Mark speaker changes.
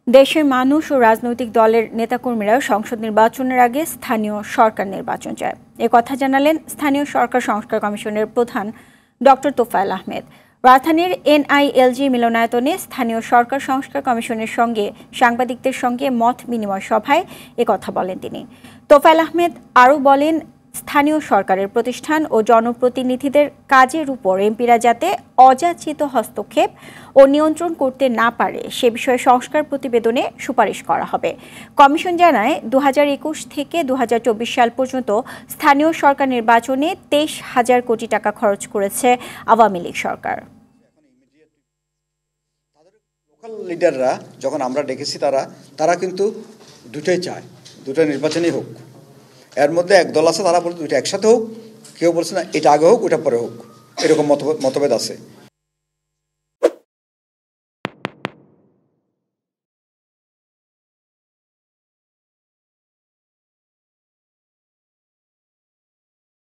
Speaker 1: দেশের মানুষ ও রাজনৈতিক দলের নেতাকর্মীরা সংসদ নির্বাচনের আগে স্থানীয় সরকার নির্বাচন চায়। কথা জানালেন স্থানীয় সরকার সংস্কার কমিশনের প্রধান ডক্টর তোফায়েল আহমেদ। রাজধানীর NILG মিলনায়তনে স্থানীয় সরকার সংস্কার কমিশনের সঙ্গে সাংবাদিকদের সঙ্গে মত বিনিময় সভায় কথা বলেন তিনি। তোফায়েল আহমেদ আরও বলেন, স্থানীয় সরকারের প্রতিষ্ঠান ও জনপ্রতিনিধিদের কাজের উপর এমপিরা যাতে অযাচিত হস্তক্ষেপ ও নিয়ন্ত্রণ করতে না পারে সে বিষয়ে সংস্কার প্রতিবেদনে সুপারিশ করা হবে। কমিশন জানায়, 2021 থেকে 2024 সাল পর্যন্ত স্থানীয় সরকার নির্বাচনে 23,000 কোটি টাকা খরচ করেছে আওয়ামী লীগ সরকার।
Speaker 2: লোকাল লিডাররা যখন আমরা ডেকেছি তারা কিন্তু দুটোই চায়, দুটো নির্বাচনই হোক। এর মধ্যে একদল আছে তারা বলছে দুইটা একসাথে হোক, কেউ বলছে না এটা আগে হোক ওটা পরে হোক, এরকম মতভেদ আছে।